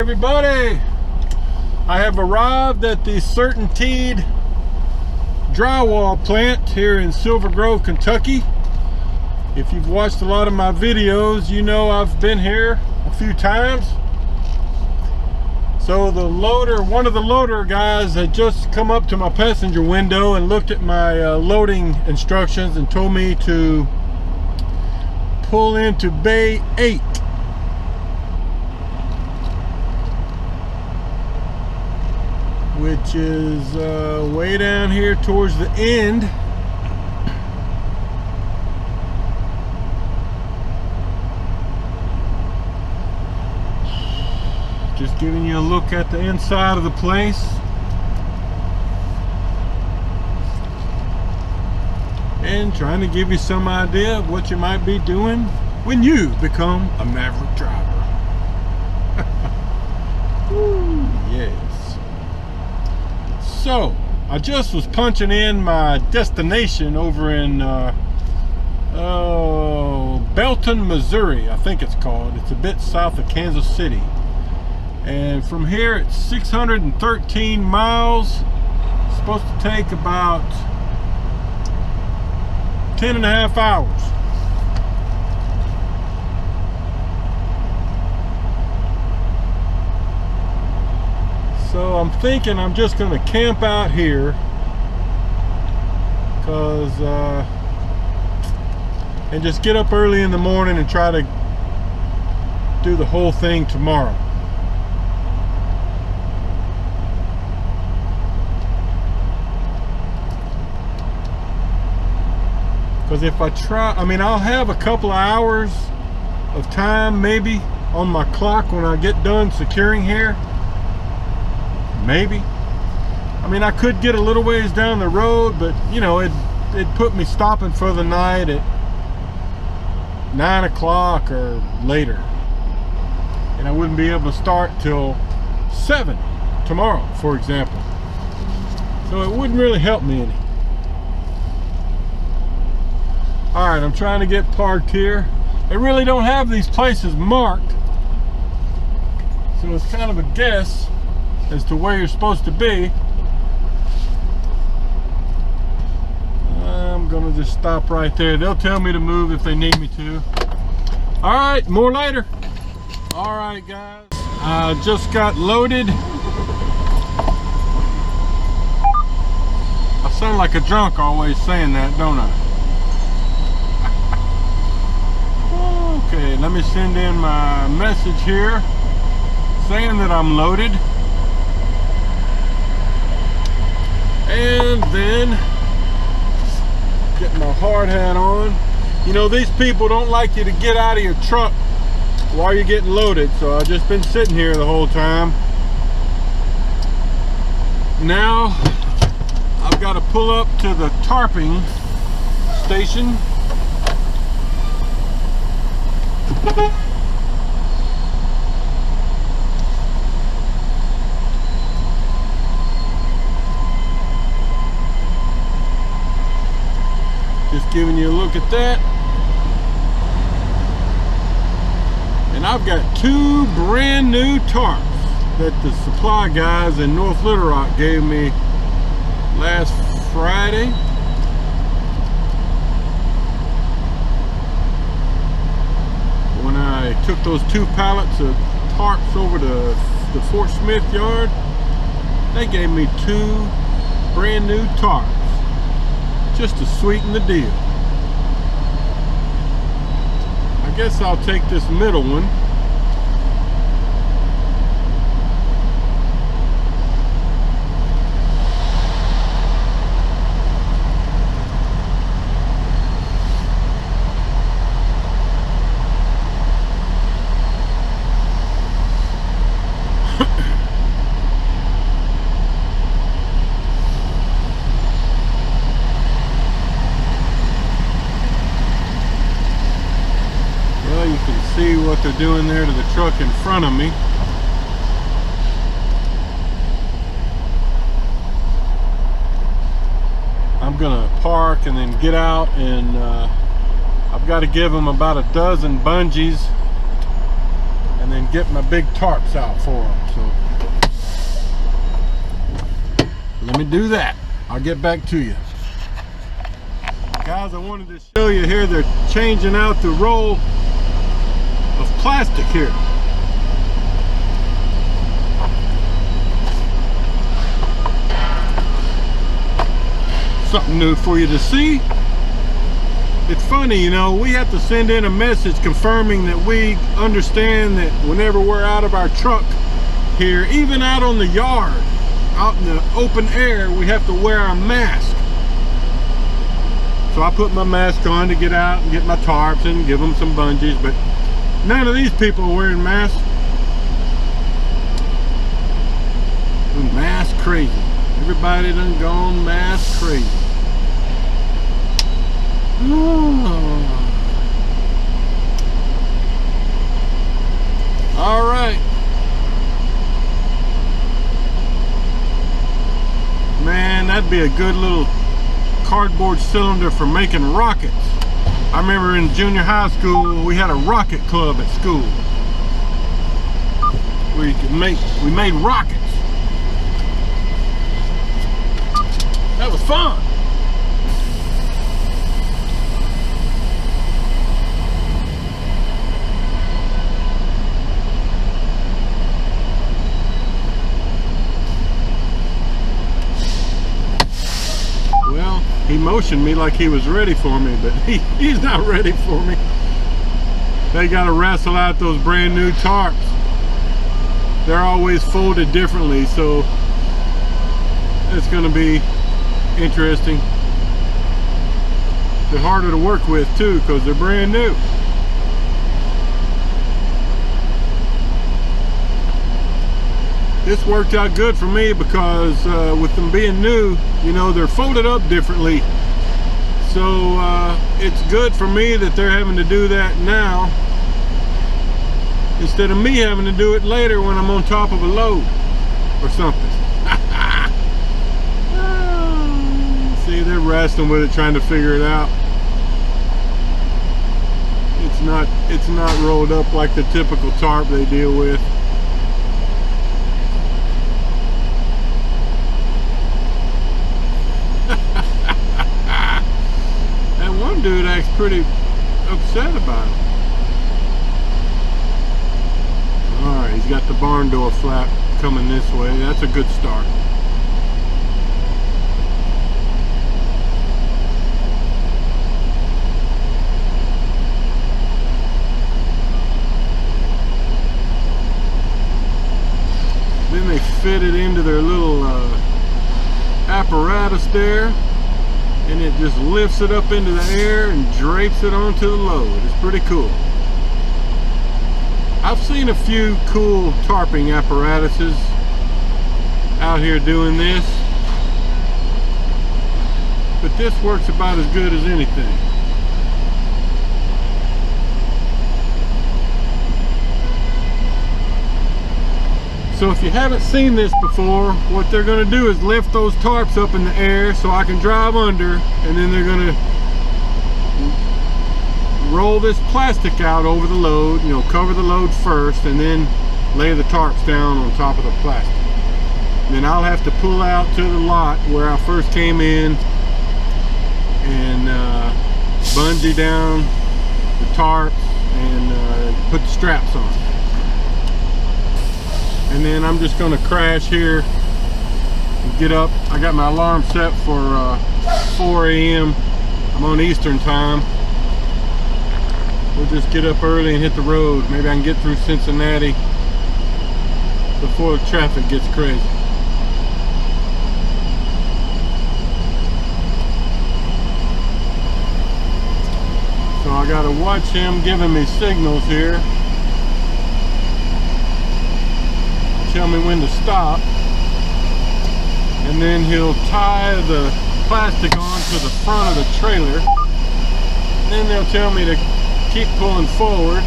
everybody, I have arrived at the Certainteed drywall plant here in Silver Grove, Kentucky. If you've watched a lot of my videos, you know I've been here a few times. So the loader, one of the loader guys had just come up to my passenger window and looked at my loading instructions and told me to pull into Bay 8. Which is way down here towards the end. Just giving you a look at the inside of the place. And trying to give you some idea of what you might be doing when you become a Maverick driver. Ooh, yes. So, I just was punching in my destination over in Belton, Missouri, I think it's called. It's a bit south of Kansas City. And from here it's 613 miles. It's supposed to take about 10.5 hours. So I'm thinking I'm just going to camp out here and just get up early in the morning and try to do the whole thing tomorrow. Because if I try, I mean, I'll have a couple of hours of time maybe on my clock when I get done securing here. Maybe. I mean, I could get a little ways down the road, but you know, it'd put me stopping for the night at 9 o'clock or later. And I wouldn't be able to start till 7 tomorrow, for example. So it wouldn't really help me any. All right, I'm trying to get parked here. They really don't have these places marked, so it's kind of a guess as to where you're supposed to be. I'm gonna just stop right there. They'll tell me to move if they need me to. All right, more later. All right, guys, I just got loaded. I sound like a drunk always saying that, don't I? Okay, let me send in my message here saying that I'm loaded. And then get my hard hat on. You know, these people don't like you to get out of your truck while you're getting loaded, so I've just been sitting here the whole time. Now I've got to pull up to the tarping station. Just giving you a look at that. And I've got 2 brand new tarps that the supply guys in North Little Rock gave me last Friday. When I took those 2 pallets of tarps over to the Fort Smith yard, they gave me 2 brand new tarps just to sweeten the deal. I guess I'll take this middle one. See what they're doing there to the truck in front of me. I'm gonna park and then get out, and I've got to give them about a dozen bungees, and then get my big tarps out for them. So let me do that. I'll get back to you. Guys, I wanted to show you here, they're changing out the roll of plastic here. Something new for you to see. It's funny, you know, we have to send in a message confirming that we understand that whenever we're out of our truck here, even out on the yard, out in the open air, we have to wear our mask. So I put my mask on to get out and get my tarps and give them some bungees, but none of these people are wearing masks. Mask crazy. Everybody done gone mask crazy. All right. Man, that'd be a good little cardboard cylinder for making rockets. I remember in junior high school, we had a rocket club at school. We made rockets. That was fun. Well, he motioned me like he was ready for me, but he's not ready for me. They got to wrestle out those brand new tarps. They're always folded differently, so it's going to be interesting. They're harder to work with too because they're brand new. This worked out good for me because with them being new, you know, they're folded up differently. So it's good for me that they're having to do that now instead of me having to do it later when I'm on top of a load or something. See, they're wrestling with it, trying to figure it out. It's not rolled up like the typical tarp they deal with. That one dude acts pretty upset about it. Alright, he's got the barn door flap coming this way. That's a good start. Then they fit it into their little apparatus there, and it just lifts it up into the air and drapes it onto the load. It's pretty cool. I've seen a few cool tarping apparatuses out here doing this, but this works about as good as anything. So if you haven't seen this before, what they're going to do is lift those tarps up in the air so I can drive under, and then they're going to roll this plastic out over the load, you know, cover the load first, and then lay the tarps down on top of the plastic. And then I'll have to pull out to the lot where I first came in and bungee down the tarps and put the straps on. And then I'm just going to crash here and get up. I got my alarm set for 4 a.m. I'm on Eastern time. We'll just get up early and hit the road. Maybe I can get through Cincinnati before the traffic gets crazy. So I got to watch him giving me signals here. Tell me when to stop, and then he'll tie the plastic onto the front of the trailer, and then they'll tell me to keep pulling forward.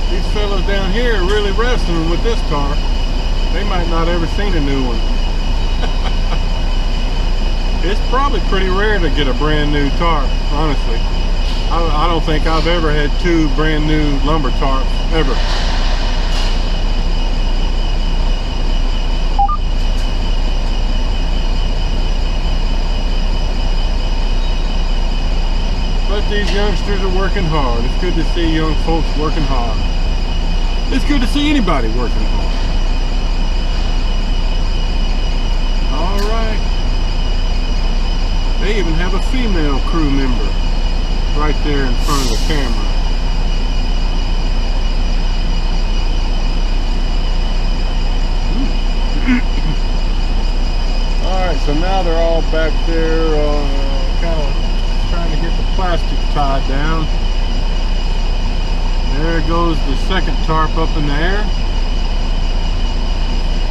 These fellows down here are really wrestling with this car. They might not ever seen a new one. It's probably pretty rare to get a brand new tarp, honestly. I don't think I've ever had 2 brand new lumber tarps, ever. But these youngsters are working hard. It's good to see young folks working hard. It's good to see anybody working hard. All right. They even have a female crew member right there in front of the camera. All right, so now they're all back there, kind of trying to get the plastic tied down. There goes the second tarp up in the air.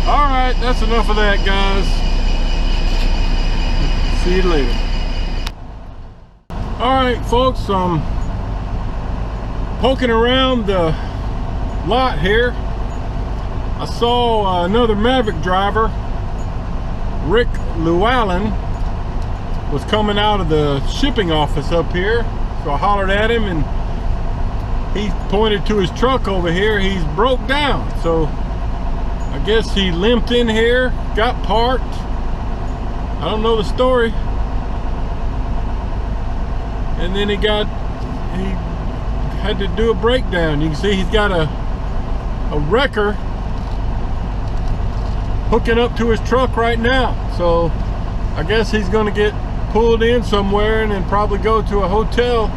All right, that's enough of that, guys. See you later. All right, folks, poking around the lot here, I saw another Maverick driver, Rick Llewellyn, was coming out of the shipping office up here. So I hollered at him and he pointed to his truck over here. He's broke down. So I guess he limped in here, got parked. I don't know the story. And then he had to do a breakdown. You can see he's got a wrecker hooking up to his truck right now. So I guess he's gonna get pulled in somewhere and then probably go to a hotel.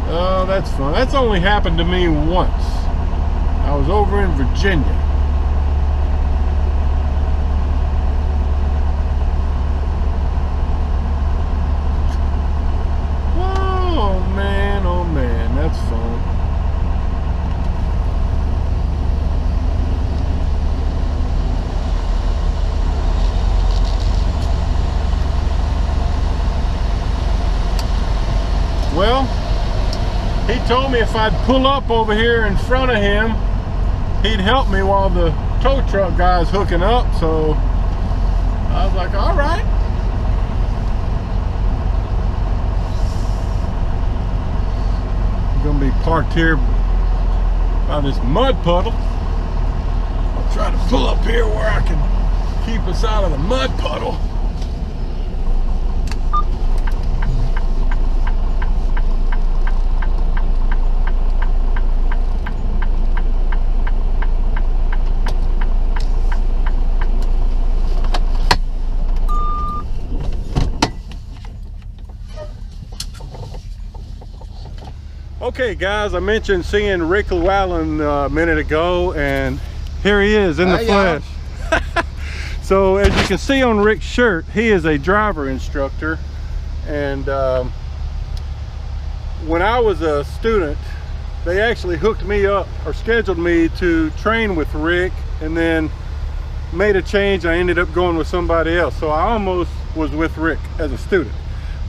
Oh, that's fun. That's only happened to me once. I was over in Virginia. Oh man, that's fun. Well, he told me if I'd pull up over here in front of him, he'd help me while the tow truck guy's hooking up. So I was like, all right. I'm gonna be parked here by this mud puddle. I'll try to pull up here where I can keep us out of the mud puddle. Okay guys, I mentioned seeing Rick Llewellyn a minute ago, and here he is in the flesh. So as you can see on Rick's shirt, he is a driver instructor, and when I was a student, they actually hooked me up or scheduled me to train with Rick, and then made a change. I ended up going with somebody else, so I almost was with Rick as a student.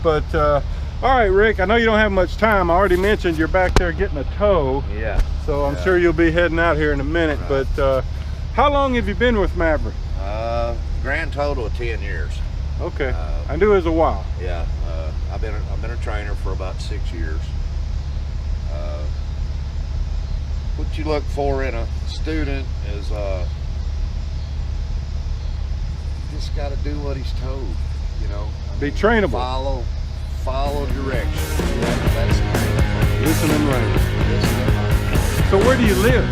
But all right, Rick, I know you don't have much time. I already mentioned you're back there getting a tow. Yeah. So I'm sure you'll be heading out here in a minute. Right. But how long have you been with Maverick? Grand total of 10 years. Okay. I knew it was a while. Yeah. I've been a trainer for about 6 years. What you look for in a student is just got to do what he's told. You know. Be trainable. Follow directions. That's listen and learn. Listen and learn. So where do you live?